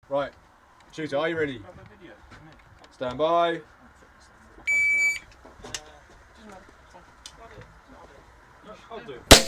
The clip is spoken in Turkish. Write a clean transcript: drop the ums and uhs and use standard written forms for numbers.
Right, shooter, are you ready? Stand by. I'll do it.